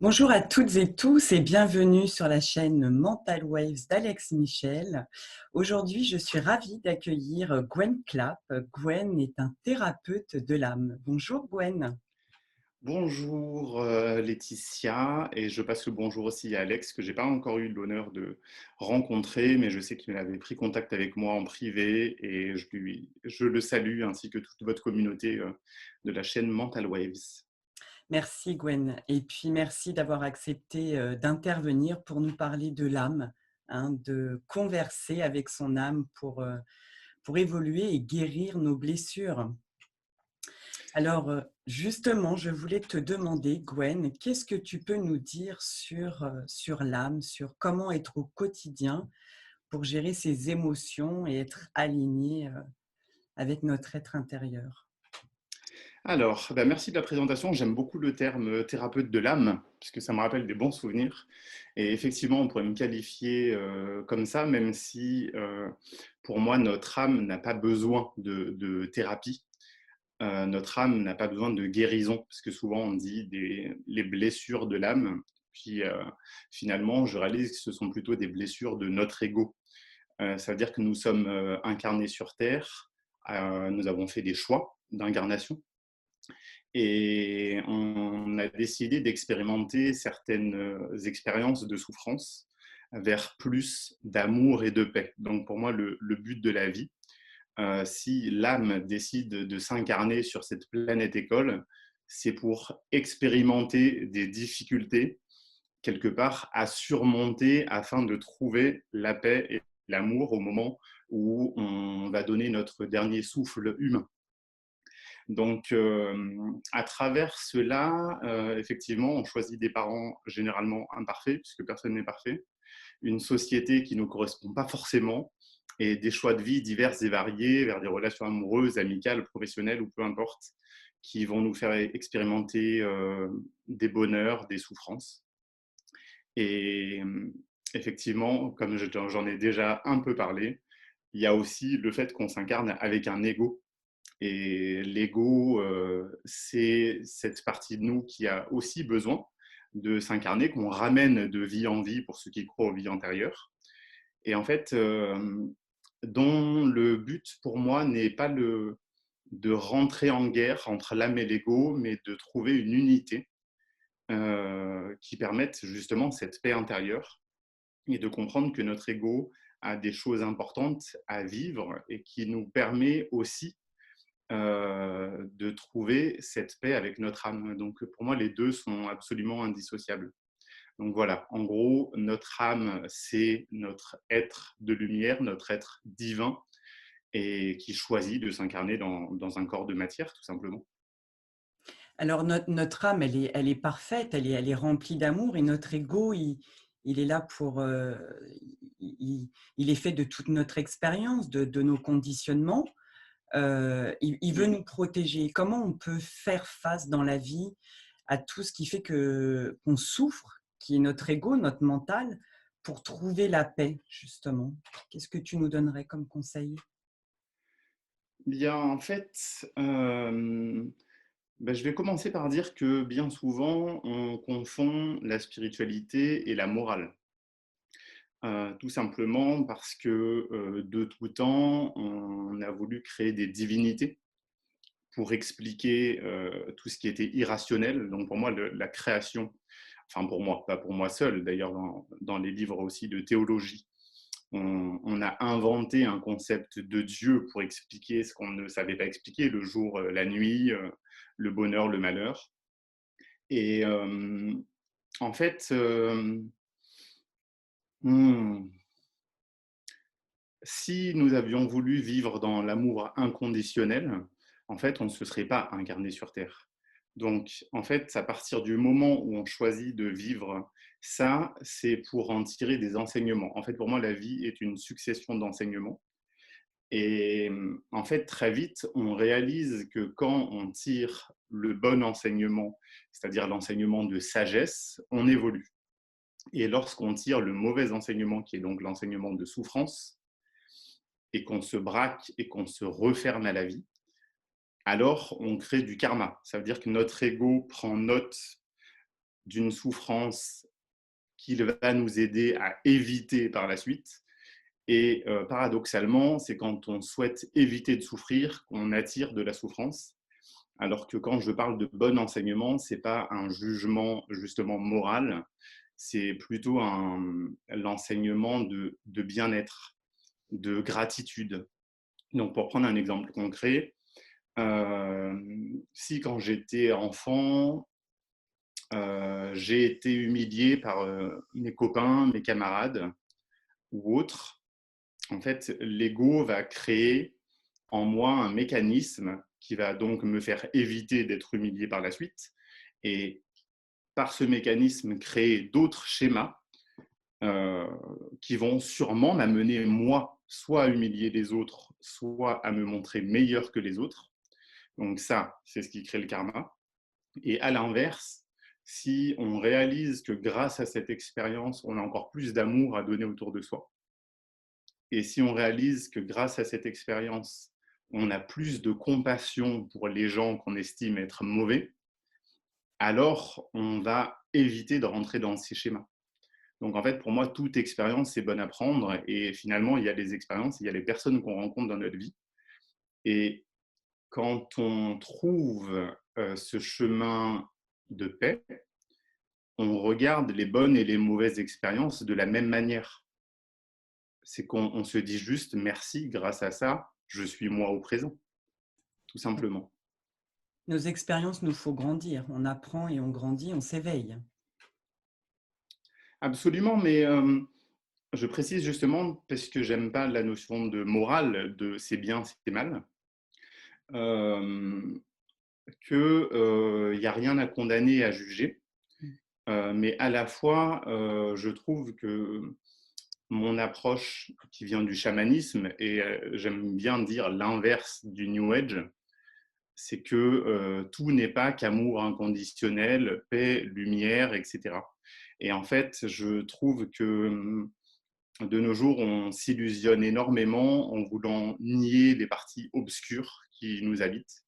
Bonjour à toutes et tous et bienvenue sur la chaîne Mental Waves d'Alex Michel. Aujourd'hui, je suis ravie d'accueillir Gwen Clapp. Gwen est un thérapeute de l'âme. Bonjour Gwen. Bonjour Laetitia, et je passe le bonjour aussi à Alex, que j'ai pas encore eu l'honneur de rencontrer, mais je sais qu'il avait pris contact avec moi en privé et je le salue ainsi que toute votre communauté de la chaîne Mental Waves. Merci Gwen. Et puis merci d'avoir accepté d'intervenir pour nous parler de l'âme, hein, de converser avec son âme pour évoluer et guérir nos blessures. Alors, justement, je voulais te demander, Gwen, qu'est-ce que tu peux nous dire sur l'âme, sur comment être au quotidien pour gérer ses émotions et être aligné avec notre être intérieur? Alors, merci de la présentation. J'aime beaucoup le terme thérapeute de l'âme, puisque ça me rappelle des bons souvenirs. Et effectivement, on pourrait me qualifier comme ça, même si pour moi, notre âme n'a pas besoin de thérapie. Notre âme n'a pas besoin de guérison, parce que souvent on dit les blessures de l'âme. Puis finalement, je réalise que ce sont plutôt des blessures de notre ego. Ça veut dire que nous sommes incarnés sur Terre, nous avons fait des choix d'incarnation et on a décidé d'expérimenter certaines expériences de souffrance vers plus d'amour et de paix. Donc pour moi, le but de la vie, si l'âme décide de s'incarner sur cette planète école, c'est pour expérimenter des difficultés quelque part à surmonter afin de trouver la paix et l'amour au moment où on va donner notre dernier souffle humain. Donc, à travers cela, effectivement, on choisit des parents généralement imparfaits, puisque personne n'est parfait, une société qui ne nous correspond pas forcément, et des choix de vie divers et variés vers des relations amoureuses, amicales, professionnelles ou peu importe, qui vont nous faire expérimenter des bonheurs, des souffrances. Et effectivement, comme j'en ai déjà un peu parlé, il y a aussi le fait qu'on s'incarne avec un ego. Et l'ego, c'est cette partie de nous qui a aussi besoin de s'incarner, qu'on ramène de vie en vie pour ceux qui croient aux vies antérieures. Et en fait, dont le but pour moi n'est pas de rentrer en guerre entre l'âme et l'ego, mais de trouver une unité qui permette justement cette paix intérieure et de comprendre que notre ego a des choses importantes à vivre et qui nous permet aussi de trouver cette paix avec notre âme. Donc pour moi, les deux sont absolument indissociables. Donc voilà, en gros, notre âme, c'est notre être de lumière, notre être divin, et qui choisit de s'incarner dans un corps de matière, tout simplement. Alors, notre âme, elle est parfaite, elle est remplie d'amour et notre ego, il est là pour… il est fait de toute notre expérience, de nos conditionnements. Il veut Mhm. nous protéger. Comment on peut faire face dans la vie à tout ce qui fait qu'on souffre, qui est notre ego, notre mental, pour trouver la paix, justement? Qu'est-ce que tu nous donnerais comme conseil? Bien, en fait, je vais commencer par dire que bien souvent, on confond la spiritualité et la morale. Tout simplement parce que de tout temps, on a voulu créer des divinités pour expliquer tout ce qui était irrationnel. Donc pour moi, la création, enfin pour moi, pas pour moi seul, d'ailleurs dans les livres aussi de théologie, on a inventé un concept de Dieu pour expliquer ce qu'on ne savait pas expliquer, le jour, la nuit, le bonheur, le malheur. Et en fait, hmm, si nous avions voulu vivre dans l'amour inconditionnel, en fait, on ne se serait pas incarné sur Terre. Donc, en fait, à partir du moment où on choisit de vivre ça, c'est pour en tirer des enseignements. En fait, pour moi, la vie est une succession d'enseignements. Et en fait, très vite, on réalise que quand on tire le bon enseignement, c'est-à-dire l'enseignement de sagesse, on évolue. Et lorsqu'on tire le mauvais enseignement, qui est donc l'enseignement de souffrance, et qu'on se braque et qu'on se referme à la vie, alors on crée du karma. Ça veut dire que notre ego prend note d'une souffrance qu'il va nous aider à éviter par la suite. Et paradoxalement, c'est quand on souhaite éviter de souffrir qu'on attire de la souffrance. Alors que quand je parle de bon enseignement, ce n'est pas un jugement justement moral, c'est plutôt l'enseignement de bien-être, de gratitude. Donc pour prendre un exemple concret, si quand j'étais enfant, j'ai été humilié par mes copains, mes camarades ou autres, en fait, l'ego va créer en moi un mécanisme qui va donc me faire éviter d'être humilié par la suite. Et par ce mécanisme, créer d'autres schémas euh, qui vont sûrement m'amener, moi, soit à humilier les autres, soit à me montrer meilleur que les autres. Donc ça, c'est ce qui crée le karma. Et à l'inverse, si on réalise que grâce à cette expérience, on a encore plus d'amour à donner autour de soi, et si on réalise que grâce à cette expérience, on a plus de compassion pour les gens qu'on estime être mauvais, alors on va éviter de rentrer dans ces schémas. Donc en fait, pour moi, toute expérience, c'est bonne à prendre. Et finalement, il y a les expériences, il y a les personnes qu'on rencontre dans notre vie. Et quand on trouve ce chemin de paix, on regarde les bonnes et les mauvaises expériences de la même manière. C'est qu'on se dit juste merci, grâce à ça, je suis moi au présent, tout simplement. Nos expériences nous font grandir. On apprend et on grandit, on s'éveille. Absolument, mais je précise justement parce que j'aime pas la notion de morale, de c'est bien, c'est mal, euh, qu'il n'y a rien à condamner et à juger. Mais à la fois, je trouve que mon approche qui vient du chamanisme, et j'aime bien dire l'inverse du New Age, c'est que tout n'est pas qu'amour inconditionnel, paix, lumière, etc. Et en fait, je trouve que de nos jours, on s'illusionne énormément en voulant nier les parties obscures qui nous habitent,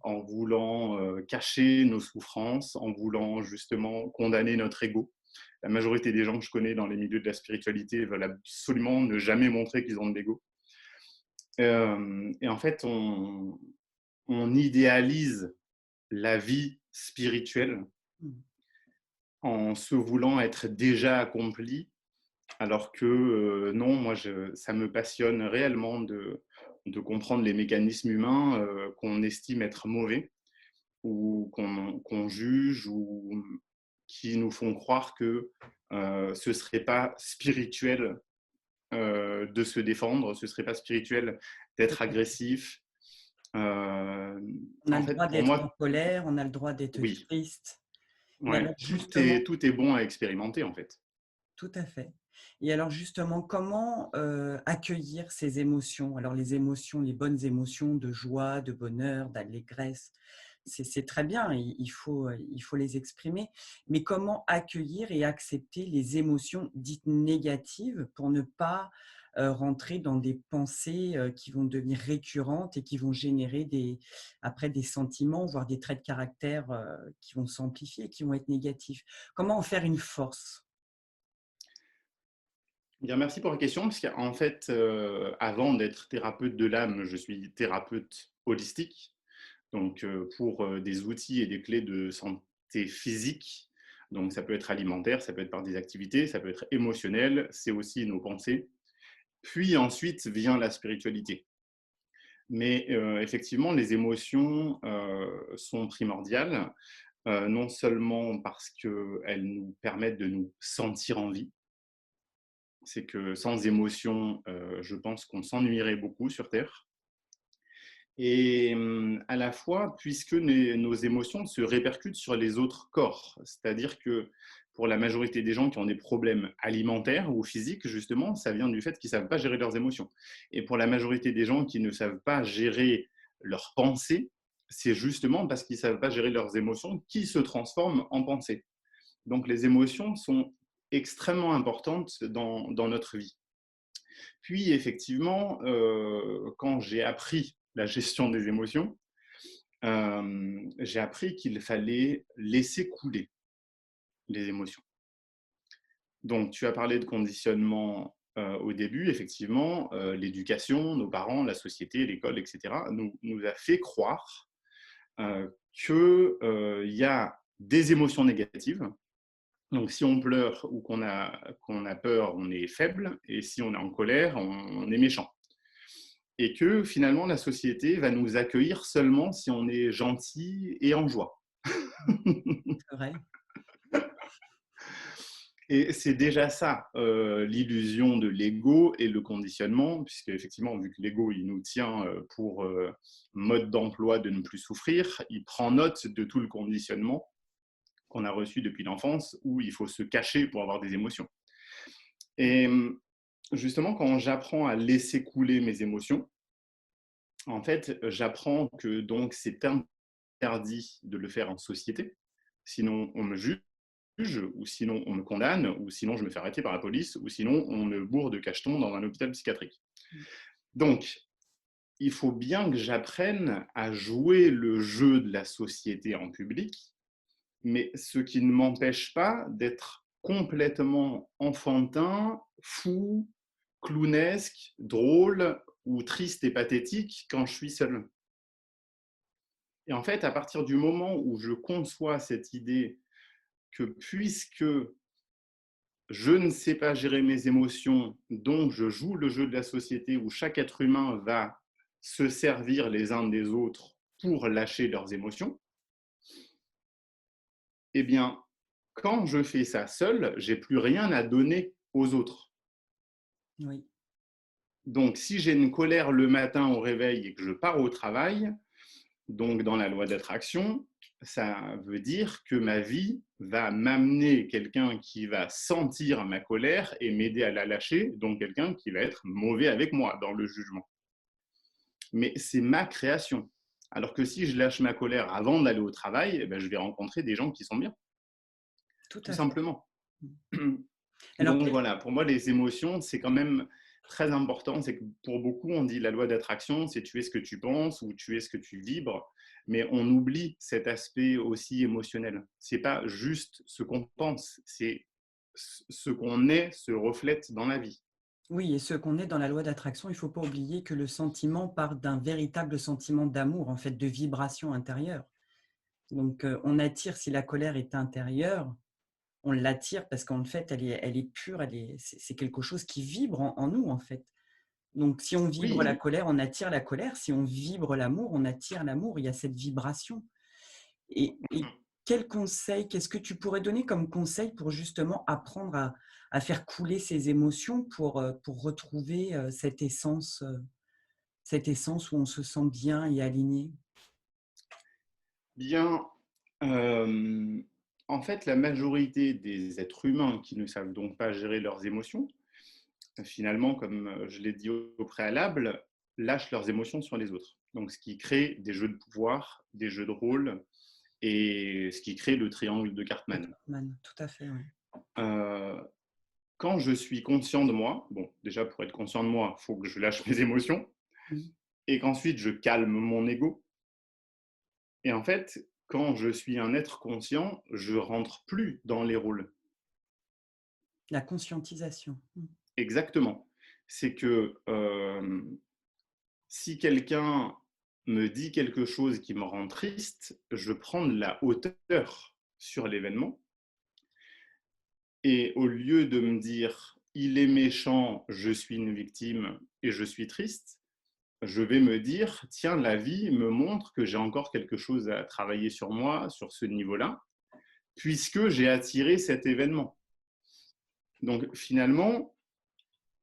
en voulant cacher nos souffrances, en voulant justement condamner notre ego. La majorité des gens que je connais dans les milieux de la spiritualité veulent absolument ne jamais montrer qu'ils ont de l'ego. Et en fait, on idéalise la vie spirituelle en se voulant être déjà accompli, alors que non, moi, ça me passionne réellement de comprendre les mécanismes humains qu'on estime être mauvais ou qu'on juge ou qui nous font croire que ce ne serait pas spirituel de se défendre, ce ne serait pas spirituel d'être agressif. Euh, On a En le droit fait, pour d'être en moi, colère, on a le droit d'être oui, triste. Et ouais, alors justement, tout est bon à expérimenter en fait. tout à fait. Et alors justement, comment accueillir ces émotions? Alors les émotions, les bonnes émotions de joie, de bonheur, d'allégresse, c'est très bien, il faut les exprimer. Mais comment accueillir et accepter les émotions dites négatives pour ne pas rentrer dans des pensées qui vont devenir récurrentes et qui vont générer après des sentiments, voire des traits de caractère qui vont s'amplifier, qui vont être négatifs? Comment en faire une force? Bien, merci pour la question, parce qu'en fait, avant d'être thérapeute de l'âme, je suis thérapeute holistique, donc pour des outils et des clés de santé physique. Donc ça peut être alimentaire, ça peut être par des activités, ça peut être émotionnel, c'est aussi nos pensées. Puis ensuite vient la spiritualité. Mais effectivement, les émotions sont primordiales, non seulement parce qu'elles nous permettent de nous sentir en vie, c'est que sans émotion, je pense qu'on s'ennuierait beaucoup sur Terre. Et à la fois, puisque nos émotions se répercutent sur les autres corps. C'est-à-dire que pour la majorité des gens qui ont des problèmes alimentaires ou physiques, justement, ça vient du fait qu'ils ne savent pas gérer leurs émotions. Et pour la majorité des gens qui ne savent pas gérer leurs pensées, c'est justement parce qu'ils ne savent pas gérer leurs émotions qui se transforment en pensées. Donc les émotions sont extrêmement importantes dans notre vie. Puis effectivement, quand j'ai appris la gestion des émotions, j'ai appris qu'il fallait laisser couler. les émotions. Donc, tu as parlé de conditionnement au début, effectivement, l'éducation, nos parents, la société, l'école, etc., nous a fait croire qu'il y a des émotions négatives. Donc, si on pleure ou qu'on a peur, on est faible, et si on est en colère, on est méchant. Et que finalement, la société va nous accueillir seulement si on est gentil et en joie. C'est vrai. Et c'est déjà ça, l'illusion de l'ego et le conditionnement, puisque effectivement, vu que l'ego, il nous tient pour mode d'emploi de ne plus souffrir, il prend note de tout le conditionnement qu'on a reçu depuis l'enfance, où il faut se cacher pour avoir des émotions. Et justement, quand j'apprends à laisser couler mes émotions, en fait, j'apprends que donc c'est interdit de le faire en société, sinon on me juge, ou sinon on me condamne, ou sinon je me fais arrêter par la police, ou sinon on me bourre de cachetons dans un hôpital psychiatrique. Donc, il faut bien que j'apprenne à jouer le jeu de la société en public, mais ce qui ne m'empêche pas d'être complètement enfantin, fou, clownesque, drôle ou triste et pathétique quand je suis seul. Et en fait, à partir du moment où je conçois cette idée que puisque je ne sais pas gérer mes émotions, donc je joue le jeu de la société où chaque être humain va se servir les uns des autres pour lâcher leurs émotions, eh bien, quand je fais ça seul, j'ai plus rien à donner aux autres. Oui, Donc, si j'ai une colère le matin au réveil et que je pars au travail, donc dans la loi d'attraction, ça veut dire que ma vie va m'amener quelqu'un qui va sentir ma colère et m'aider à la lâcher, donc quelqu'un qui va être mauvais avec moi dans le jugement. Mais c'est ma création. Alors que si je lâche ma colère avant d'aller au travail, eh ben, je vais rencontrer des gens qui sont bien, tout tout à fait. simplement. Alors, Donc voilà, pour moi, les émotions, c'est quand même très important. C'est que pour beaucoup, on dit la loi d'attraction, c'est tu es ce que tu penses ou tu es ce que tu vibres, mais on oublie cet aspect aussi émotionnel. C'est pas juste ce qu'on pense, c'est ce qu'on est se reflète dans la vie. oui, et ce qu'on est dans la loi d'attraction, il ne faut pas oublier que le sentiment part d'un véritable sentiment d'amour, en fait, de vibration intérieure. Donc, on attire, si la colère est intérieure, on l'attire parce qu'en fait, elle est pure, c'est quelque chose qui vibre en nous, en fait. Donc, si on vibre la Oui, colère, on attire la colère. Si on vibre l'amour, on attire l'amour. Il y a cette vibration. Et quel conseil, qu'est-ce que tu pourrais donner comme conseil pour justement apprendre à faire couler ses émotions pour retrouver cette essence où on se sent bien et aligné? bien. euh, En fait, la majorité des êtres humains qui ne savent donc pas gérer leurs émotions, finalement, comme je l'ai dit au préalable, lâchent leurs émotions sur les autres. Donc, ce qui crée des jeux de pouvoir, des jeux de rôle, et ce qui crée le triangle de De Cartman. Cartman, tout à fait, oui. Euh, Quand je suis conscient de moi, bon, déjà pour être conscient de moi, il faut que je lâche mes émotions, Mmh. et qu'ensuite je calme mon ego. Et en fait, quand je suis un être conscient, je rentre plus dans les rôles. La conscientisation. Mmh. Exactement. C'est que si quelqu'un me dit quelque chose qui me rend triste, je prends de la hauteur sur l'événement. Et au lieu de me dire, il est méchant, je suis une victime et je suis triste, je vais me dire, tiens, la vie me montre que j'ai encore quelque chose à travailler sur moi, sur ce niveau-là, puisque j'ai attiré cet événement. Donc finalement,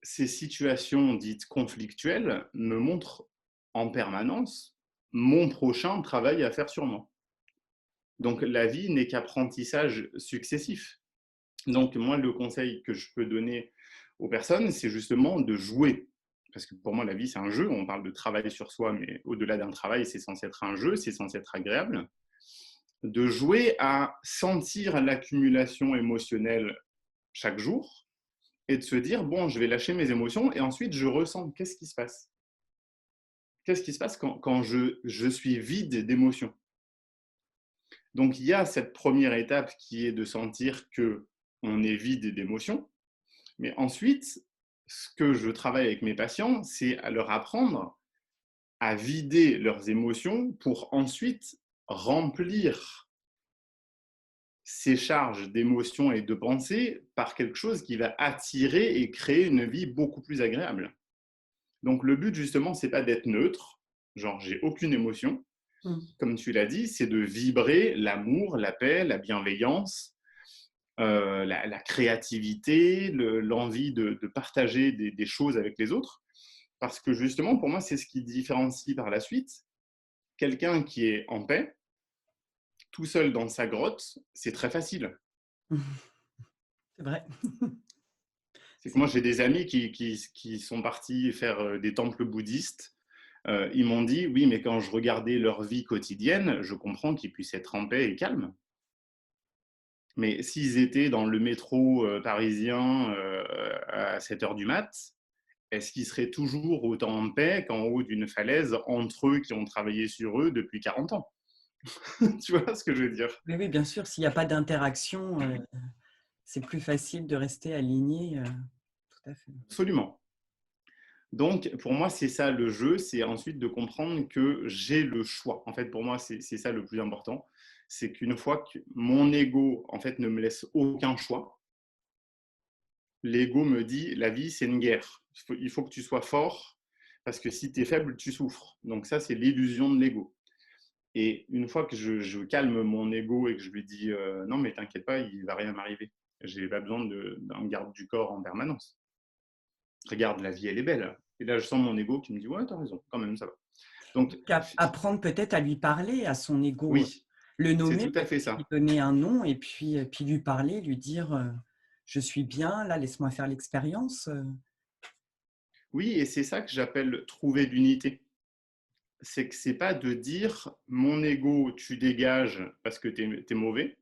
ces situations dites conflictuelles me montrent en permanence mon prochain travail à faire sur moi. Donc la vie n'est qu'apprentissage successif. Donc moi, le conseil que je peux donner aux personnes, c'est justement de jouer. Parce que pour moi, la vie, c'est un jeu. On parle de travailler sur soi, mais au-delà d'un travail, c'est censé être un jeu, c'est censé être agréable. De jouer à sentir l'accumulation émotionnelle chaque jour et de se dire, bon, je vais lâcher mes émotions et ensuite je ressens qu'est-ce qui se passe. Qu'est-ce qui se passe quand je suis vide d'émotions. Donc, il y a cette première étape qui est de sentir qu'on est vide d'émotions. Mais ensuite, ce que je travaille avec mes patients, c'est à leur apprendre à vider leurs émotions pour ensuite remplir ces charges d'émotions et de pensées par quelque chose qui va attirer et créer une vie beaucoup plus agréable. Donc le but justement, c'est pas d'être neutre, genre j'ai aucune émotion, Mmh. comme tu l'as dit, c'est de vibrer l'amour, la paix, la bienveillance, la créativité, l'envie de partager des choses avec les autres. Parce que justement, pour moi, c'est ce qui différencie par la suite quelqu'un qui est en paix, tout seul dans sa grotte, c'est très facile. C'est vrai. C'est que C'est moi, j'ai des amis qui sont partis faire des temples bouddhistes. Ils m'ont dit, oui, mais quand je regardais leur vie quotidienne, je comprends qu'ils puissent être en paix et calmes. Mais s'ils étaient dans le métro parisien à 7 heures du mat, est-ce qu'ils seraient toujours autant en paix qu'en haut d'une falaise entre eux qui ont travaillé sur eux depuis 40 ans? Tu vois ce que je veux dire? Oui, oui, bien sûr, s'il y a pas d'interaction, c'est plus facile de rester aligné, tout à fait. Absolument. Donc, pour moi, c'est ça le jeu, c'est ensuite de comprendre que j'ai le choix. En fait, pour moi, c'est ça le plus important. C'est qu'une fois que mon ego, en fait, ne me laisse aucun choix, l'ego me dit, la vie, c'est une guerre. Il faut que tu sois fort, parce que si tu es faible, tu souffres. Donc ça, c'est l'illusion de l'ego. Et une fois que je calme mon ego et que je lui dis, non, mais t'inquiète pas, il va rien m'arriver. J'ai pas besoin d'un garde du corps en permanence. Regarde, la vie, elle est belle. Et là, je sens mon ego qui me dit, ouais, t'as raison, quand même, ça va. Donc, Donc apprendre peut-être à lui parler, à son ego, oui, le c'est nommer, tout à fait lui ça. donner un nom et puis lui parler, lui dire, «Je suis bien, là, laisse-moi faire l'expérience». Oui, et c'est ça que j'appelle trouver l'unité. C'est que c'est pas de dire mon ego, tu dégages parce que tu es mauvais.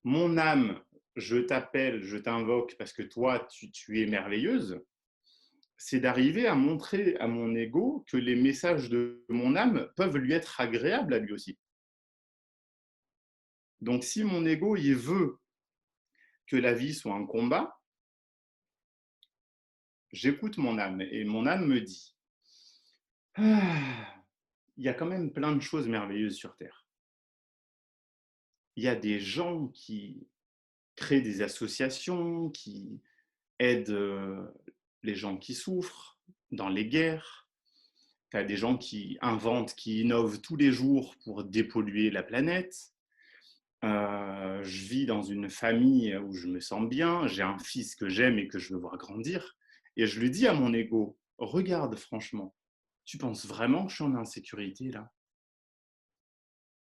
Mon âme, je t'appelle, je t'invoque parce que toi, tu es merveilleuse. C'est d'arriver à montrer à mon ego que les messages de mon âme peuvent lui être agréables à lui aussi. Donc, si mon ego, il veut que la vie soit un combat, j'écoute mon âme et mon âme me dit, ah, il y a quand même plein de choses merveilleuses sur Terre. Il y a des gens qui créent des associations, qui aident les gens qui souffrent dans les guerres. Tu as des gens qui inventent, qui innovent tous les jours pour dépolluer la planète. Je vis dans une famille où je me sens bien, j'ai un fils que j'aime et que je veux voir grandir. Et je lui dis à mon ego, regarde franchement, tu penses vraiment que je suis en insécurité là?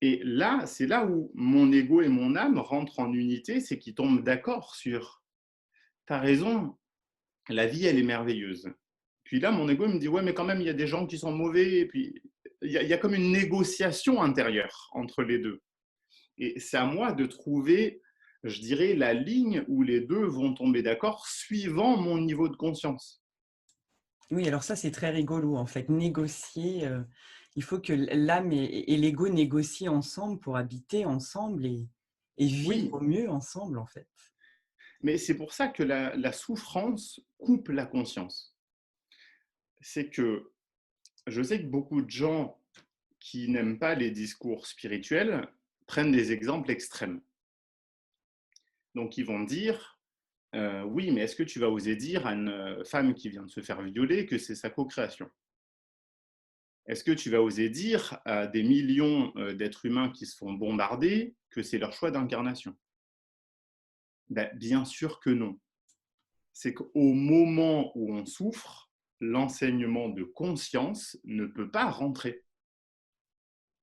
Et là, c'est là où mon ego et mon âme rentrent en unité, c'est qu'ils tombent d'accord sur, t'as raison, la vie, elle est merveilleuse. Puis là, mon ego me dit, ouais, mais quand même, il y a des gens qui sont mauvais. Et puis, il y a comme une négociation intérieure entre les deux. Et c'est à moi de trouver, je dirais, la ligne où les deux vont tomber d'accord suivant mon niveau de conscience. Oui, alors ça, c'est très rigolo, en fait. Négocier, il faut que l'âme et l'ego négocient ensemble pour habiter ensemble et vivre Oui, au mieux ensemble, en fait. mais c'est pour ça que la souffrance coupe la conscience. C'est que je sais que beaucoup de gens qui n'aiment pas les discours spirituels prennent des exemples extrêmes. Donc ils vont dire, oui, mais est-ce que tu vas oser dire à une femme qui vient de se faire violer que c'est sa co-création? Est-ce que tu vas oser dire à des millions d'êtres humains qui se font bombarder que c'est leur choix d'incarnation? Ben, bien sûr que non. C'est qu'au moment où on souffre, l'enseignement de conscience ne peut pas rentrer.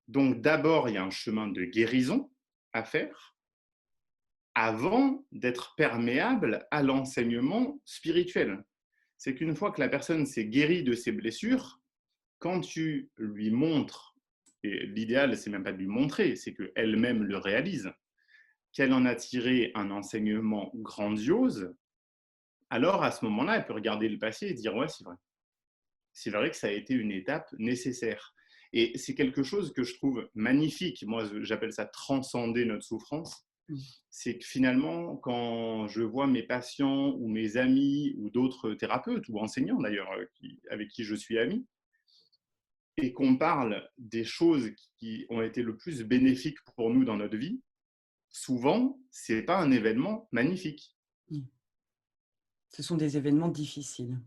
Donc d'abord, il y a un chemin de guérison à faire avant d'être perméable à l'enseignement spirituel. C'est qu'une fois que la personne s'est guérie de ses blessures, quand tu lui montres, et l'idéal, c'est même pas de lui montrer, c'est qu'elle-même le réalise, qu'elle en a tiré un enseignement grandiose, alors à ce moment-là, elle peut regarder le passé et dire ouais, c'est vrai. C'est vrai que ça a été une étape nécessaire. Et c'est quelque chose que je trouve magnifique. Moi, j'appelle ça transcender notre souffrance. Mmh. C'est que finalement, quand je vois mes patients ou mes amis ou d'autres thérapeutes ou enseignants d'ailleurs avec qui je suis ami, et qu'on parle des choses qui ont été le plus bénéfiques pour nous dans notre vie, souvent, ce n'est pas un événement magnifique. Mmh. Ce sont des événements difficiles.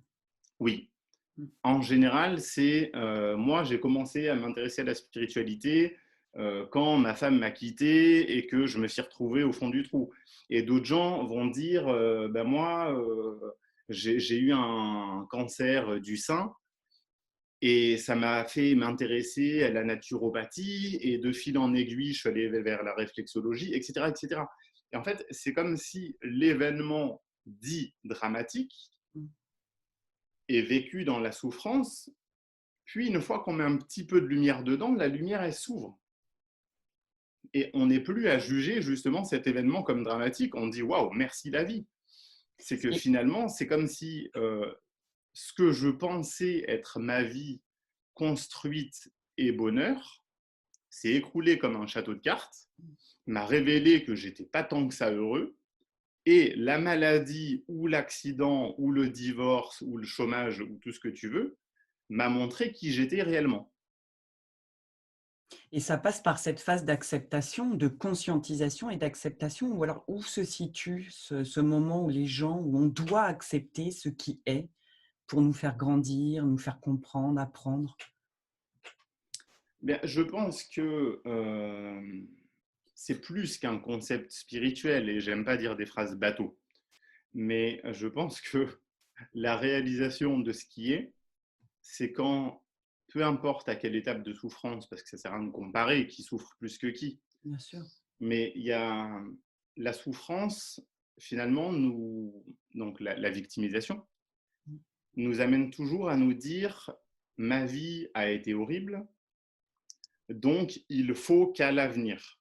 Oui, Mmh. en général, c'est moi, j'ai commencé à m'intéresser à la spiritualité quand ma femme m'a quitté et que je me suis retrouvé au fond du trou. Et d'autres gens vont dire, ben moi, j'ai eu un cancer du sein et ça m'a fait m'intéresser à la naturopathie et de fil en aiguille, je suis allé vers la réflexologie, etc., etc. Et cetera. Et en fait, c'est comme si l'événement dit dramatique Mmh. est vécu dans la souffrance. Puis, une fois qu'on met un petit peu de lumière dedans, la lumière, elle s'ouvre. Et on n'est plus à juger justement cet événement comme dramatique. On dit waouh, merci la vie. C'est que Et finalement, c'est comme si ce que je pensais être ma vie construite et bonheur s'est écroulé comme un château de cartes, m'a révélé que j'étais pas tant que ça heureux. Et la maladie ou l'accident ou le divorce ou le chômage ou tout ce que tu veux m'a montré qui j'étais réellement. et ça passe par cette phase d'acceptation, de conscientisation et d'acceptation, ou alors où se situe ce moment où les gens où on doit accepter ce qui est pour nous faire grandir, nous faire comprendre, apprendre? Bien, je pense que c'est plus qu'un concept spirituel et j'aime pas dire des phrases bateau, mais je pense que la réalisation de ce qui est, c'est quand, peu importe à quelle étape de souffrance, parce que ça sert à rien de comparer qui souffre plus que qui, Bien sûr. mais il y a la souffrance, finalement, donc la victimisation, Mmh. nous amène toujours à nous dire ma vie a été horrible, donc il faut qu'à l'avenir.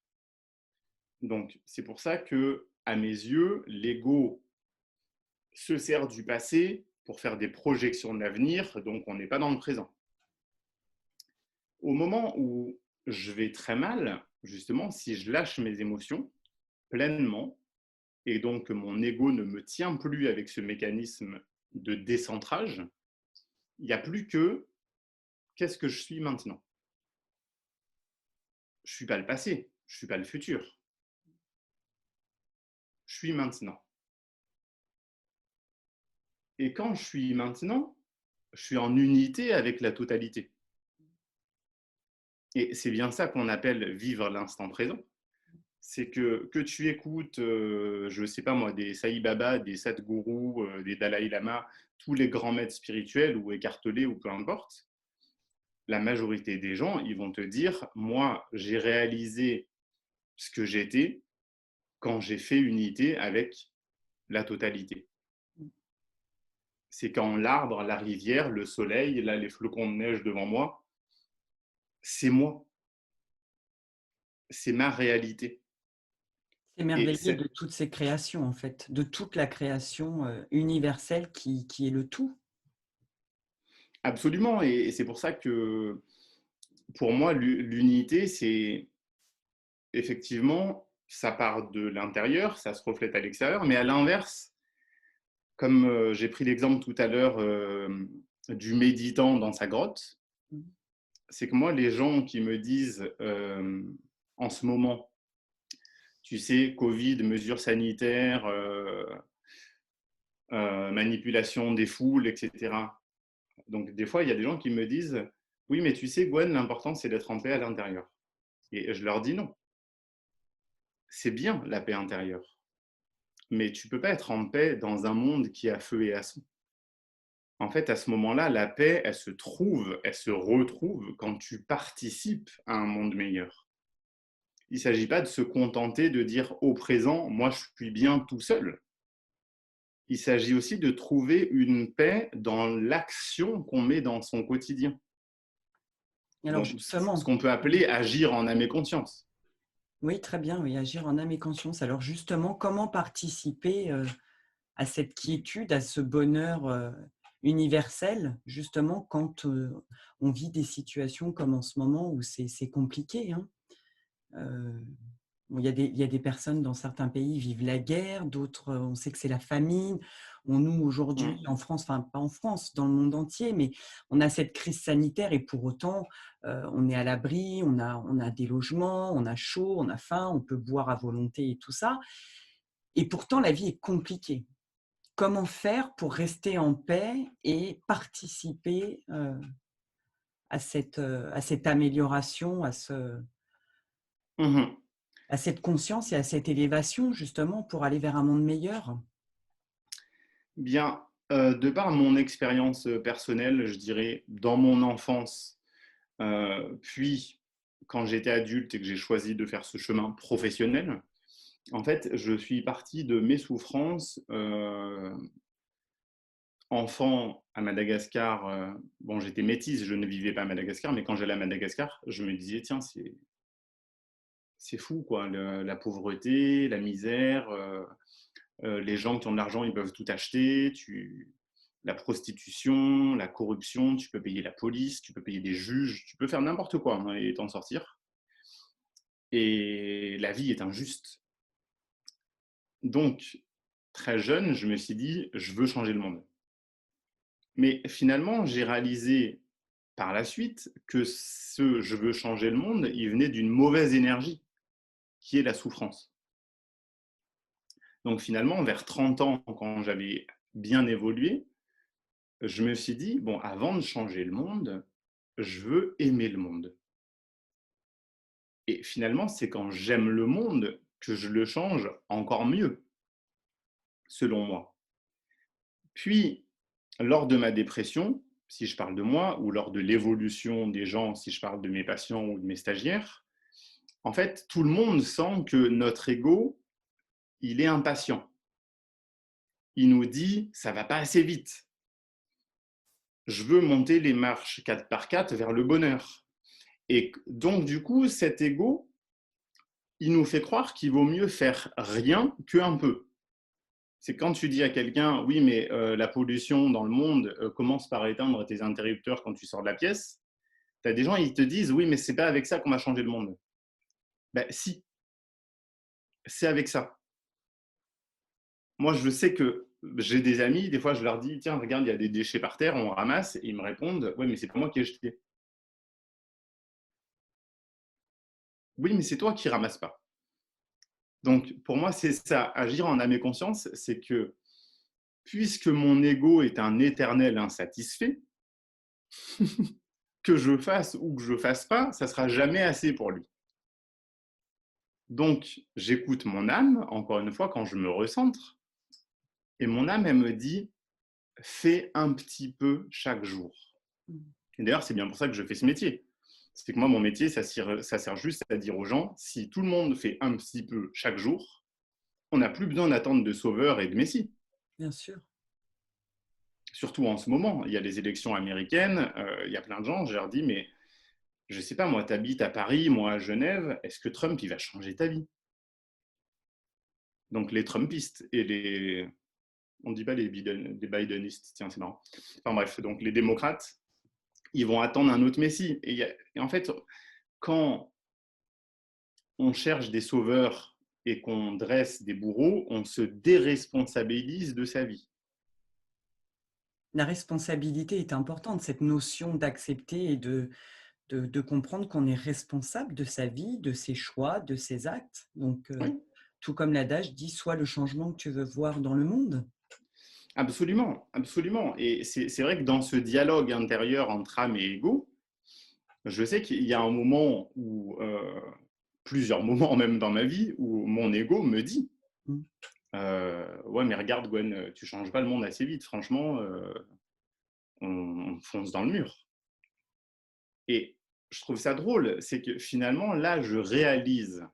Donc, c'est pour ça que, à mes yeux, l'ego se sert du passé pour faire des projections de l'avenir, donc on n'est pas dans le présent. Au moment où je vais très mal, justement, si je lâche mes émotions pleinement, et donc que mon ego ne me tient plus avec ce mécanisme de décentrage, il n'y a plus que qu'est-ce que je suis maintenant. Je ne suis pas le passé, je ne suis pas le futur, je suis maintenant. Et quand je suis maintenant, je suis en unité avec la totalité. Et c'est bien ça qu'on appelle vivre l'instant présent. C'est que tu écoutes, je ne sais pas moi, des Sai Baba, des Sadhgurus, des Dalai Lama, tous les grands maîtres spirituels ou écartelés ou peu importe, la majorité des gens, ils vont te dire, moi, j'ai réalisé ce que j'étais quand j'ai fait unité avec la totalité. C'est quand l'arbre, la rivière, le soleil, là, les flocons de neige devant moi, c'est moi, c'est ma réalité. Et S'émerveiller de cette toutes ces créations, en fait, de toute la création, universelle qui est le tout. Absolument, et c'est pour ça que pour moi, l'unité, c'est effectivement, ça part de l'intérieur, ça se reflète à l'extérieur, mais à l'inverse, comme j'ai pris l'exemple tout à l'heure du méditant dans sa grotte, Mmh. c'est que moi, les gens qui me disent en ce moment, tu sais, Covid, mesures sanitaires, manipulation des foules, etc. Donc, des fois, il y a des gens qui me disent, oui, mais tu sais, Gwen, l'important, c'est d'être en paix à l'intérieur. Et je leur dis non. C'est bien la paix intérieure, mais tu ne peux pas être en paix dans un monde qui a feu et à sang. En fait, à ce moment-là, la paix, elle se trouve, elle se retrouve quand tu participes à un monde meilleur. Il ne s'agit pas de se contenter de dire au présent, moi je suis bien tout seul. Il s'agit aussi de trouver une paix dans l'action qu'on met dans son quotidien. Et alors Donc, ce justement, qu'on peut appeler agir en âme et conscience. oui, très bien, oui, agir en âme et conscience. Alors justement, comment participer, à cette quiétude, à ce bonheur, universel, justement, quand, on vit des situations comme en ce moment où c'est compliqué, hein. Heu, bon, il y a des personnes dans certains pays vivent la guerre, d'autres, on sait que c'est la famine. On nous, aujourd'hui, Mmh. en France, enfin pas en France, dans le monde entier, mais on a cette crise sanitaire et pour autant, on est à l'abri, on a des logements, on a chaud, on a faim, on peut boire à volonté et tout ça et pourtant la vie est compliquée. Comment faire pour rester en paix et participer, à cette amélioration, Mmh. à cette conscience et à cette élévation justement pour aller vers un monde meilleur? Bien, de par mon expérience, personnelle, je dirais dans mon enfance, puis quand j'étais adulte et que j'ai choisi de faire ce chemin professionnel, en fait, je suis parti de mes souffrances, enfant à Madagascar, bon, j'étais métisse, je ne vivais pas à Madagascar, mais quand j'allais à Madagascar, je me disais: «Tiens, c'est fou quoi, le la pauvreté, la misère, les gens qui ont de l'argent, ils peuvent tout acheter, la prostitution, la corruption, tu peux payer la police, tu peux payer des juges, tu peux faire n'importe quoi, hein, et t'en sortir et la vie est injuste». Donc très jeune, je me suis dit: «Je veux changer le monde». Mais finalement, j'ai réalisé par la suite que ce «je veux changer le monde», il venait d'une mauvaise énergie qui est la souffrance. Donc finalement, vers 30 ans, quand j'avais bien évolué, je me suis dit: «Bon, avant de changer le monde, je veux aimer le monde» et finalement, c'est quand j'aime le monde que je le change encore mieux, selon moi. Puis, lors de ma dépression, si je parle de moi, ou lors de l'évolution des gens, si je parle de mes patients ou de mes stagiaires, en fait, tout le monde sent que notre ego, il est impatient. Il nous dit: «Ça va pas assez vite. Je veux monter les marches 4 par 4 vers le bonheur». Et donc, du coup, cet ego, il nous fait croire qu'il vaut mieux faire rien qu'un peu. C'est quand tu dis à quelqu'un: «Oui, mais la pollution dans le monde, commence par éteindre tes interrupteurs quand tu sors de la pièce». Tu as des gens, ils te disent: «Oui, mais c'est pas avec ça qu'on va changer le monde». Ben si, c'est avec ça. Moi, je sais que j'ai des amis, des fois, je leur dis: «Tiens, regarde, il y a des déchets par terre, on ramasse» et ils me répondent: «Ouais, mais c'est pas moi qui ai jeté». «Oui, mais c'est toi qui ramasses pas». Donc pour moi, c'est ça, agir en âme et conscience, c'est que puisque mon ego est un éternel insatisfait, que je fasse ou que je fasse pas, ça sera jamais assez pour lui. Donc j'écoute mon âme, encore une fois, quand je me recentre, et mon âme, elle me dit: «Fais un petit peu chaque jour». Mmh. Et d'ailleurs, c'est bien pour ça que je fais ce métier. C'est que moi, mon métier, ça sert juste à dire aux gens, si tout le monde fait un petit peu chaque jour, on n'a plus besoin d'attendre de sauveur et de messie. Bien sûr. Surtout en ce moment, il y a les élections américaines, il y a plein de gens, je leur dis, mais je sais pas, moi, tu habites à Paris, moi à Genève, est-ce que Trump, il va changer ta vie? Donc les Trumpistes et les, on dit pas les Bidenistes, tiens, c'est marrant. Enfin bref, donc les démocrates, ils vont attendre un autre messie. Et en fait, quand on cherche des sauveurs et qu'on dresse des bourreaux, on se déresponsabilise de sa vie. La responsabilité est importante, cette notion d'accepter et de comprendre qu'on est responsable de sa vie, de ses choix, de ses actes. Donc, Oui, tout comme l'adage dit: «Sois le changement que tu veux voir dans le monde». absolument, absolument. Et c'est vrai que dans ce dialogue intérieur entre âme et ego, je sais qu'il y a un moment où, plusieurs moments même dans ma vie, où mon ego me dit, Mmh. ouais, mais regarde, Gwen, tu changes pas le monde assez vite, franchement, on fonce dans le mur. Et je trouve ça drôle, c'est que finalement, là, je réalise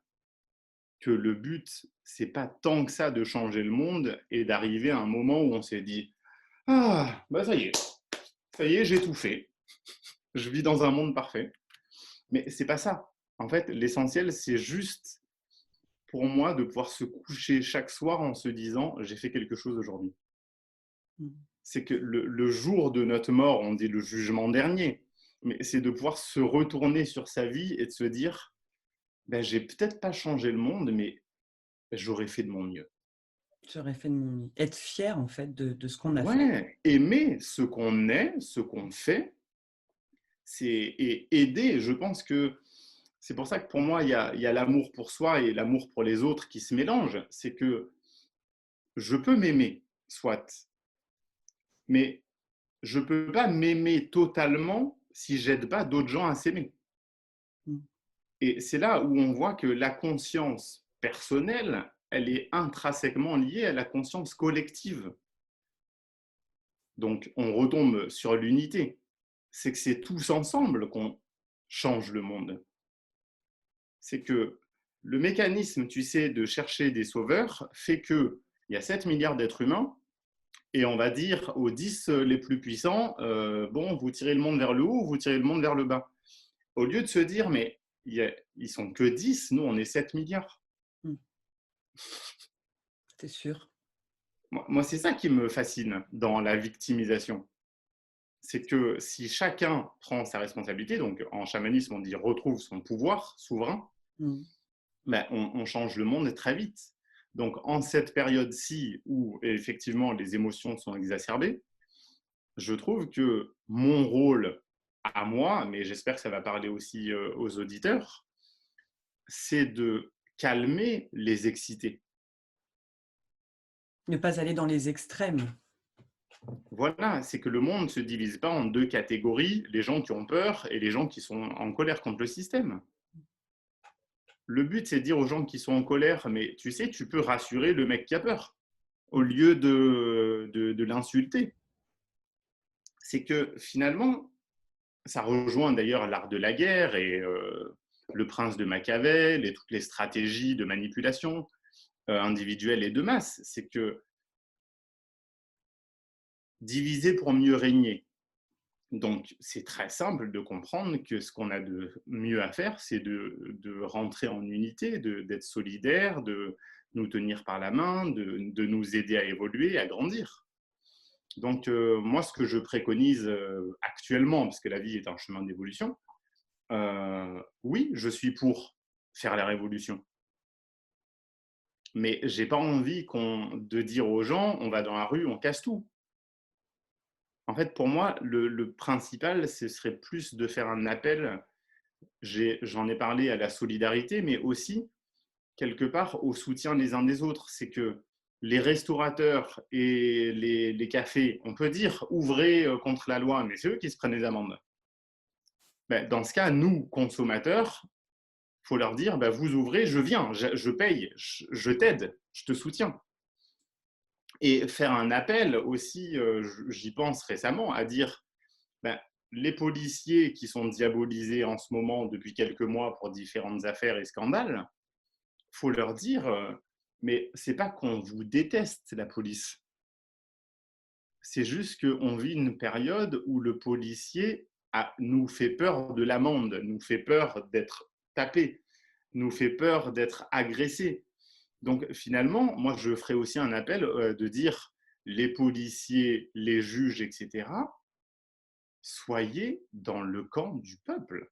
que le but, c'est pas tant que ça de changer le monde et d'arriver à un moment où on s'est dit: «Ah, bah ça y est, j'ai tout fait. Je vis dans un monde parfait». Mais c'est pas ça. En fait, l'essentiel, c'est juste pour moi de pouvoir se coucher chaque soir en se disant: «J'ai fait quelque chose aujourd'hui». Mmh. C'est que le jour de notre mort, on dit le jugement dernier, mais c'est de pouvoir se retourner sur sa vie et de se dire, ben, j'ai peut-être pas changé le monde, mais j'aurais fait de mon mieux. J'aurais fait de mon mieux. Être fier en fait de ce qu'on a fait. Ouais, aimer ce qu'on est, ce qu'on fait, c'est et aider. Je pense que c'est pour ça que pour moi, il y a l'amour pour soi et l'amour pour les autres qui se mélangent. C'est que je peux m'aimer, soit, mais je ne peux pas m'aimer totalement si j'aide pas d'autres gens à s'aimer. Mmh. Et c'est là où on voit que la conscience personnelle, elle est intrinsèquement liée à la conscience collective. Donc, on retombe sur l'unité. C'est que c'est tous ensemble qu'on change le monde. C'est que le mécanisme, tu sais, de chercher des sauveurs fait qu'il y a 7 milliards d'êtres humains et on va dire aux 10 les plus puissants, bon, vous tirez le monde vers le haut ou vous tirez le monde vers le bas. Au lieu de se dire, mais ils sont que 10, nous, on est 7 milliards. Mmh. C'est sûr. Moi, c'est ça qui me fascine dans la victimisation. C'est que si chacun prend sa responsabilité, donc en chamanisme, on dit retrouve son pouvoir souverain, Mmh. ben, on change le monde très vite. Donc, en cette période-ci où effectivement les émotions sont exacerbées, je trouve que mon rôle à moi, mais j'espère que ça va parler aussi aux auditeurs, c'est de calmer les excités. Ne pas aller dans les extrêmes. Voilà, c'est que le monde ne se divise pas en deux catégories, les gens qui ont peur et les gens qui sont en colère contre le système. Le but, c'est de dire aux gens qui sont en colère, mais tu sais, tu peux rassurer le mec qui a peur, au lieu de l'insulter. C'est que finalement, ça rejoint d'ailleurs l'art de la guerre et le prince de Machiavel et toutes les stratégies de manipulation individuelle et de masse. C'est que diviser pour mieux régner. Donc, c'est très simple de comprendre que ce qu'on a de mieux à faire, c'est de rentrer en unité, d'être solidaire, de nous tenir par la main, de nous aider à évoluer, à grandir. Donc, moi, ce que je préconise actuellement, parce que la vie est un chemin d'évolution, oui, je suis pour faire la révolution. Mais j'ai pas envie de dire aux gens, on va dans la rue, on casse tout. En fait, pour moi, le principal, ce serait plus de faire un appel. J'en ai parlé à la solidarité, mais aussi, quelque part, au soutien les uns des autres. C'est que les restaurateurs et les cafés, on peut dire ouvrez contre la loi, mais c'est eux qui se prennent les amendes. Ben, dans ce cas, nous, consommateurs, il faut leur dire ben, vous ouvrez, je viens, je paye, je t'aide, je te soutiens. Et faire un appel aussi, j'y pense récemment, à dire ben, les policiers qui sont diabolisés en ce moment depuis quelques mois pour différentes affaires et scandales, il faut leur dire mais c'est pas qu'on vous déteste, la police. C'est juste qu'on vit une période où le policier nous fait peur de l'amende, nous fait peur d'être tapé, nous fait peur d'être agressé. Donc finalement, moi je ferai aussi un appel de dire les policiers, les juges, etc., soyez dans le camp du peuple.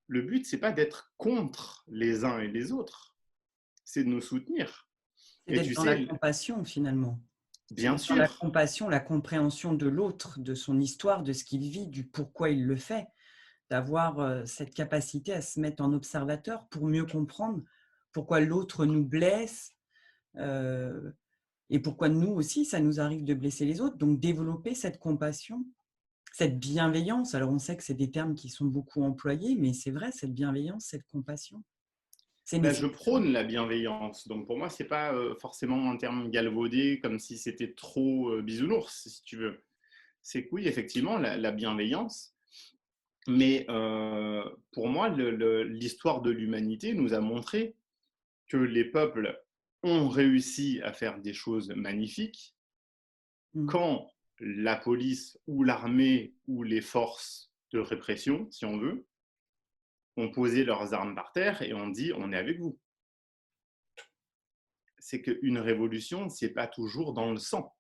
Le but, c'est pas d'être contre les uns et les autres, c'est de nous soutenir. C'est Et d'être tu dans la sais, compassion finalement. C'est bien d'être dans la sûr, compassion, la compréhension de l'autre, de son histoire, de ce qu'il vit, du pourquoi il le fait. D'avoir, cette capacité à se mettre en observateur pour mieux comprendre pourquoi l'autre nous blesse, heu et pourquoi nous aussi, ça nous arrive de blesser les autres. Donc développer cette compassion, cette bienveillance. Alors on sait que c'est des termes qui sont beaucoup employés, mais c'est vrai, cette bienveillance, cette compassion, c'est ben, je nécessaire. prône la bienveillance. Donc pour moi, c'est pas forcément un terme galvaudé comme si c'était trop bisounours, si tu veux. C'est que oui, effectivement, la bienveillance. Mais pour moi, l'histoire de l'humanité nous a montré que les peuples ont réussi à faire des choses magnifiques Mmh. quand la police ou l'armée ou les forces de répression, si on veut, ont posé leurs armes par terre et ont dit on est avec vous. C'est qu'une révolution, c'est pas toujours dans le sang.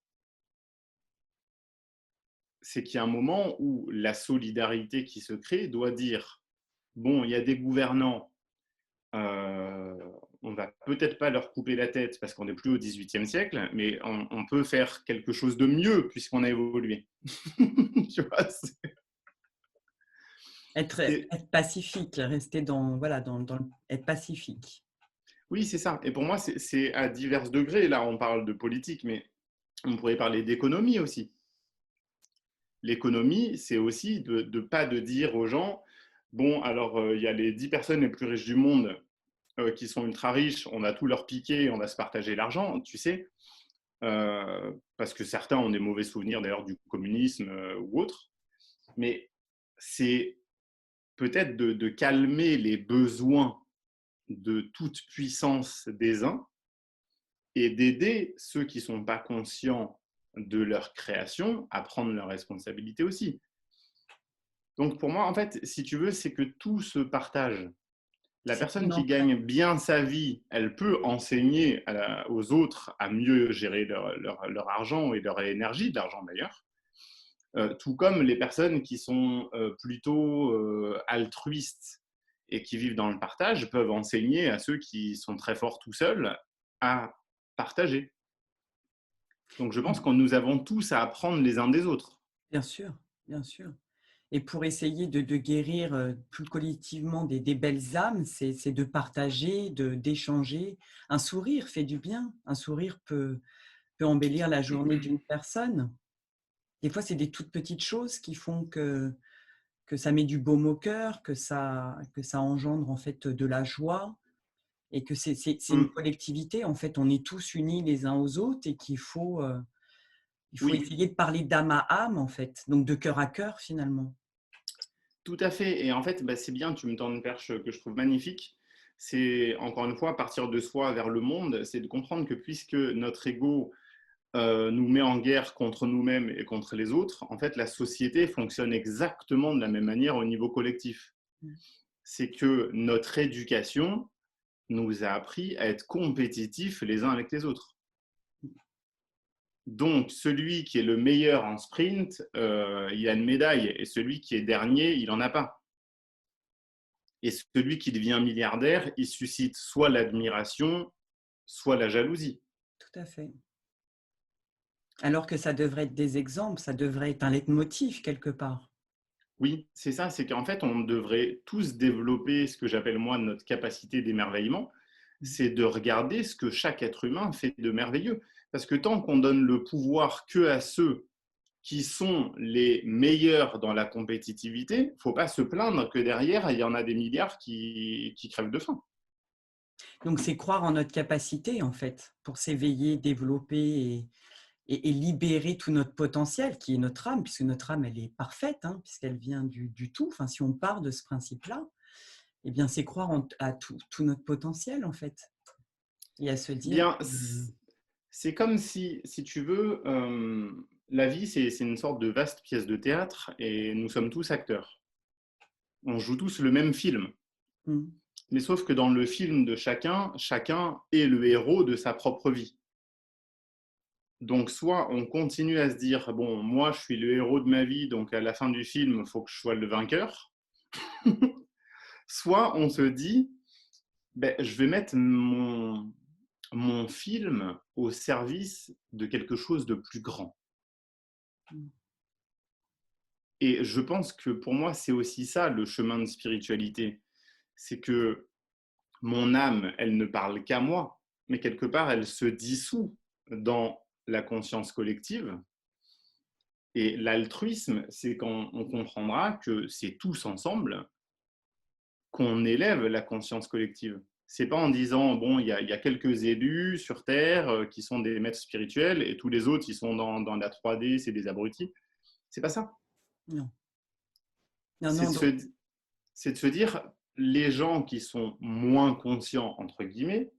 c'est qu'il y a un moment où la solidarité qui se crée doit dire, bon, il y a des gouvernants, on va peut-être pas leur couper la tête parce qu'on n'est plus au XVIIIe siècle, mais on peut faire quelque chose de mieux puisqu'on a évolué. Tu vois, c'est- Être pacifique, rester dans, voilà, être pacifique. oui, c'est ça. Et pour moi, c'est à divers degrés. Là, on parle de politique, mais on pourrait parler d'économie aussi. L'économie, c'est aussi pas de dire aux gens, bon, alors il y a les 10 personnes les plus riches du monde qui sont ultra riches, on va tout leur piquer, on va se partager l'argent, tu sais, parce que certains ont des mauvais souvenirs d'ailleurs du communisme ou autre, mais c'est peut-être de calmer les besoins de toute puissance des uns et d'aider ceux qui ne sont pas conscients de leur création à prendre leurs responsabilités aussi. Donc pour moi, en fait, si tu veux, c'est que tout se partage. La C'est personne une qui entraide, gagne bien sa vie, elle peut enseigner aux autres à mieux gérer leur argent et leur énergie, de l'argent d'ailleurs. Tout comme les personnes qui sont plutôt altruistes et qui vivent dans le partage peuvent enseigner à ceux qui sont très forts tout seuls à partager. Donc je pense que nous avons tous à apprendre les uns des autres. bien sûr, bien sûr. Et pour essayer de guérir plus collectivement des belles âmes, c'est de partager, d'échanger. Un sourire fait du bien. Un sourire peut embellir la journée d'une personne. Des fois, c'est des toutes petites choses qui font que ça met du baume au cœur, que ça engendre en fait de la joie et que c'est une Hum, collectivité. En fait, on est tous unis les uns aux autres et il faut oui, essayer de parler d'âme à âme, en fait, donc de cœur à cœur finalement. tout à fait. Et en fait, bah, c'est bien, tu me tends une perche que je trouve magnifique. C'est encore une fois partir de soi vers le monde, c'est de comprendre que puisque notre ego nous met en guerre contre nous-mêmes et contre les autres, en fait, la société fonctionne exactement de la même manière au niveau collectif. C'est que notre éducation nous a appris à être compétitifs les uns avec les autres. Donc, celui qui est le meilleur en sprint, il a une médaille, et celui qui est dernier, il n'en a pas. Et celui qui devient milliardaire, il suscite soit l'admiration, soit la jalousie. Tout à fait. Alors que ça devrait être des exemples, ça devrait être un leitmotiv quelque part. Oui, c'est ça, c'est qu'en fait, on devrait tous développer ce que j'appelle moi notre capacité d'émerveillement, c'est de regarder ce que chaque être humain fait de merveilleux. Parce que tant qu'on donne le pouvoir que à ceux qui sont les meilleurs dans la compétitivité, il ne faut pas se plaindre que derrière, il y en a des milliards qui crèvent de faim. Donc c'est croire en notre capacité en fait, pour s'éveiller, développer et libérer tout notre potentiel qui est notre âme, puisque notre âme elle est parfaite, hein, puisqu'elle vient du tout. Enfin, si on part de ce principe-là, eh bien c'est croire à tout notre potentiel en fait, et à se dire Bien, que, c'est comme si tu veux, la vie, c'est une sorte de vaste pièce de théâtre et nous sommes tous acteurs. On joue tous le même film. hmm, Mais sauf que dans le film de chacun, chacun est le héros de sa propre vie. Donc soit on continue à se dire, bon, moi je suis le héros de ma vie, donc à la fin du film, il faut que je sois le vainqueur. Soit on se dit, ben, je vais mettre mon film au service de quelque chose de plus grand. hmm, Et je pense que pour moi, c'est aussi ça le chemin de spiritualité. C'est que mon âme, elle ne parle qu'à moi, mais quelque part, elle se dissout dans la conscience collective. Et l'altruisme, c'est quand on comprendra que c'est tous ensemble qu'on élève la conscience collective. C'est pas en disant, bon, il y a quelques élus sur Terre qui sont des maîtres spirituels et tous les autres, ils sont dans la 3D, c'est des abrutis. C'est pas ça. non, non, C'est non, de donc, se, c'est de se dire, les gens qui sont moins conscients, entre guillemets,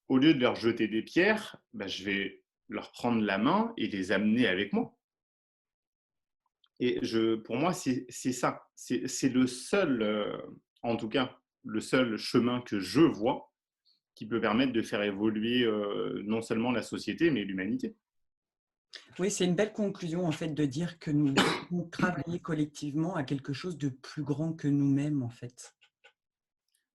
au lieu de leur jeter des pierres, ben, je vais leur prendre la main et les amener avec moi. Et pour moi, c'est ça. C'est le seul, en tout cas, le seul chemin que je vois qui peut permettre de faire évoluer non seulement la société, mais l'humanité. Oui, c'est une belle conclusion en fait de dire que nous devons travailler collectivement à quelque chose de plus grand que nous-mêmes en fait.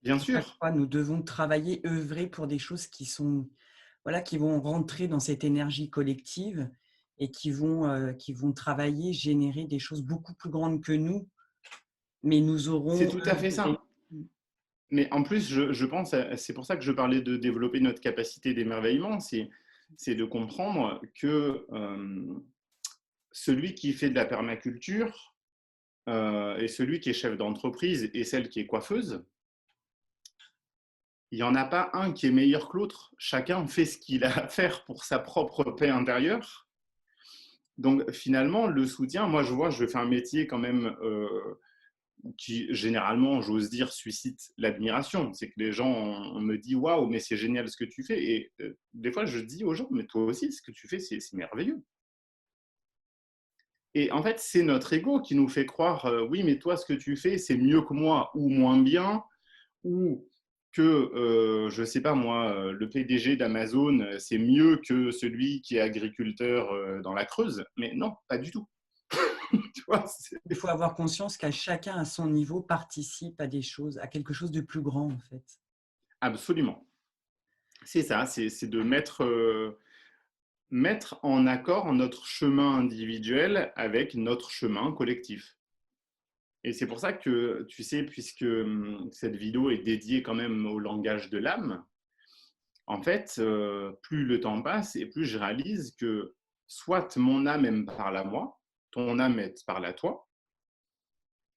Bien À chaque sûr, fois, nous devons travailler, œuvrer pour des choses qui sont voilà, qui vont rentrer dans cette énergie collective et qui vont travailler, générer des choses beaucoup plus grandes que nous, mais nous c'est aurons tout à fait œuvré. ça. Mais en plus, je pense, c'est pour ça que je parlais de développer notre capacité d'émerveillement, c'est de comprendre que celui qui fait de la permaculture et celui qui est chef d'entreprise et celle qui est coiffeuse, il n'y en a pas un qui est meilleur que l'autre. Chacun fait ce qu'il a à faire pour sa propre paix intérieure. Donc finalement, le soutien, moi je vois, je fais un métier quand même qui généralement, j'ose dire, suscite l'admiration. C'est que les gens on me dit waouh, mais c'est génial ce que tu fais. Et des fois, je dis aux gens, mais toi aussi, ce que tu fais, c'est merveilleux. Et en fait, c'est notre ego qui nous fait croire oui, mais toi, ce que tu fais, c'est mieux que moi ou moins bien, ou que, je ne sais pas moi, le PDG d'Amazon, c'est mieux que celui qui est agriculteur dans la Creuse. Mais non, pas du tout. Tu vois, Il faut avoir conscience qu'à chacun à son niveau participe à des choses, à quelque chose de plus grand en fait. absolument. C'est ça, c'est de mettre en accord notre chemin individuel avec notre chemin collectif. Et c'est pour ça que, tu sais, puisque cette vidéo est dédiée quand même au langage de l'âme, en fait, plus le temps passe et plus je réalise que soit mon âme elle me parle à moi, ton âme elle te parle à toi,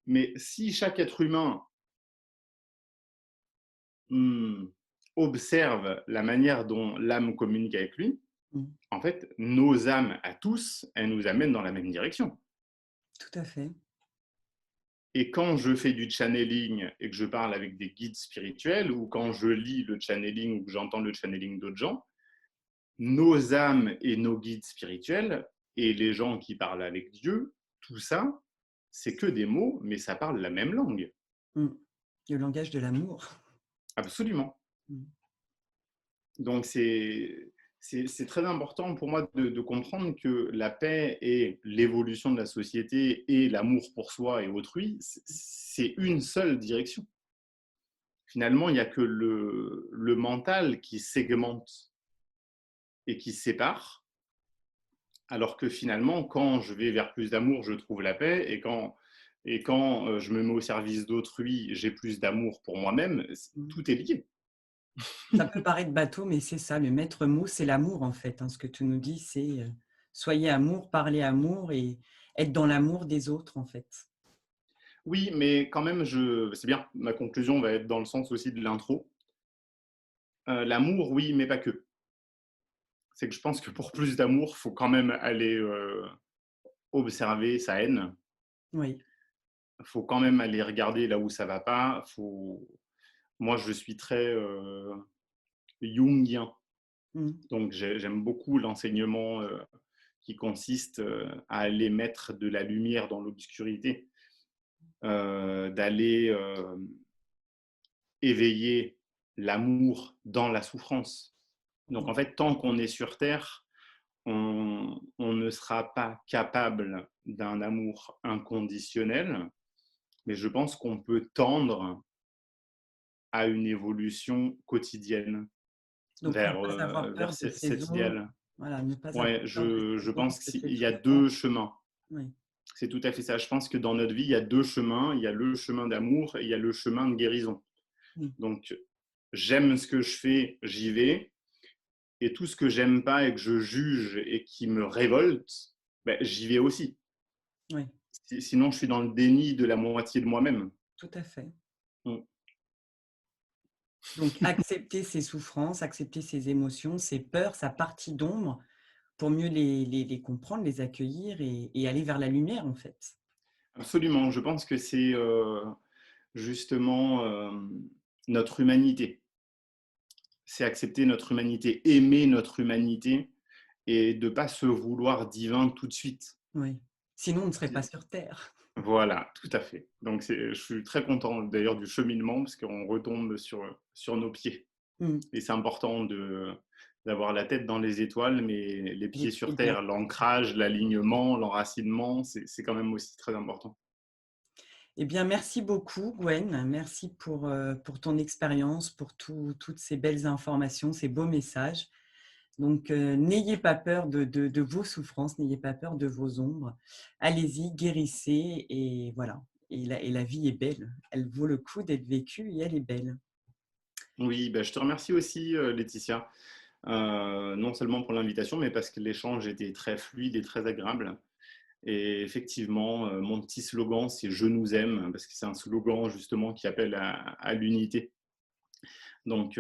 mais si chaque être humain hmm, observe la manière dont l'âme communique avec lui, Mmh. en fait, nos âmes à tous, elles nous amènent dans la même direction. Tout à fait. Et quand je fais du channeling et que je parle avec des guides spirituels, ou quand je lis le channeling ou que j'entends le channeling d'autres gens, nos âmes et nos guides spirituels et les gens qui parlent avec Dieu, tout ça, c'est que des mots, mais ça parle la même langue. Mmh. Le langage de l'amour. Absolument. Mmh. Donc c'est très important pour moi de comprendre que la paix et l'évolution de la société et l'amour pour soi et autrui, c'est une seule direction. Finalement, il n'y a que le mental qui segmente et qui sépare, alors que finalement, quand je vais vers plus d'amour, je trouve la paix, et quand je me mets au service d'autrui, j'ai plus d'amour pour moi-même, Mmh. tout est lié. Ça peut paraître bateau, mais c'est ça, le maître mot, c'est l'amour en fait, hein. Ce que tu nous dis, c'est, soyez amour, parlez amour et être dans l'amour des autres en fait. Oui, mais quand même, c'est bien, ma conclusion va être dans le sens aussi de l'intro. L'amour, oui, mais pas que. C'est que je pense que pour plus d'amour, il faut quand même aller observer sa haine. Oui. Il faut quand même aller regarder là où ça va pas. Moi, je suis très jungien. Mmh. Donc, j'aime beaucoup l'enseignement qui consiste à aller mettre de la lumière dans l'obscurité, d'aller éveiller l'amour dans la souffrance. Donc, Mmh. en fait, tant qu'on est sur Terre, on ne sera pas capable d'un amour inconditionnel, mais je pense qu'on peut tendre à une évolution quotidienne Donc ne vers, pas avoir vers peur de ces cet ondes, idéal. voilà, ne pas avoir Ouais, peur de je ces ondes, pense de ces qu'il y a souffrances. deux chemins. Oui. C'est tout à fait ça. Je pense que dans notre vie, il y a deux chemins. Il y a le chemin d'amour et il y a le chemin de guérison. Mmh. Donc, j'aime ce que je fais, j'y vais. Et tout ce que j'aime pas et que je juge et qui me révolte, ben, j'y vais aussi. Oui, Sinon, je suis dans le déni de la moitié de moi-même. tout à fait. Mm. Donc accepter ses souffrances, accepter ses émotions, ses peurs, sa partie d'ombre pour mieux les comprendre, les accueillir et aller vers la lumière en fait. Absolument. Je pense que c'est justement notre humanité. C'est accepter notre humanité, aimer notre humanité et de ne pas se vouloir divin tout de suite. Oui. Sinon on ne serait pas sur terre. Voilà, tout à fait. Donc, je suis très content d'ailleurs du cheminement parce qu'on retombe sur nos pieds. Mmh. Et c'est important d'avoir la tête dans les étoiles, mais les Les pieds sur pieds bien. terre. L'ancrage, l'alignement, l'enracinement, c'est quand même aussi très important. Eh bien, merci beaucoup Gwen. Merci pour ton expérience, pour toutes ces belles informations, ces beaux messages. Donc, n'ayez pas peur de vos souffrances, n'ayez pas peur de vos ombres. Allez-y, guérissez et voilà. Et la vie est belle. Elle vaut le coup d'être vécue et elle est belle. Oui, bah, je te remercie aussi, Laetitia, non seulement pour l'invitation, mais parce que l'échange était très fluide et très agréable. Et effectivement, mon petit slogan, c'est «Je nous aime», parce que c'est un slogan justement qui appelle à l'unité. Donc,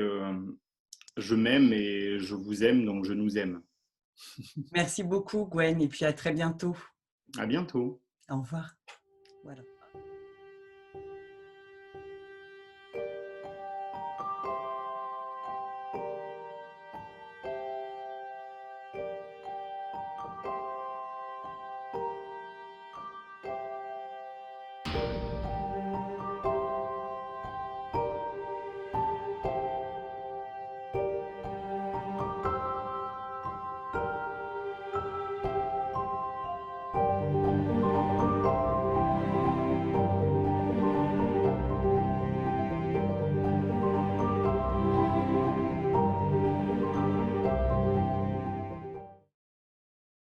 je m'aime et je vous aime, donc je nous aime. Merci beaucoup Gwen et puis à très bientôt. À bientôt. Au revoir. Voilà.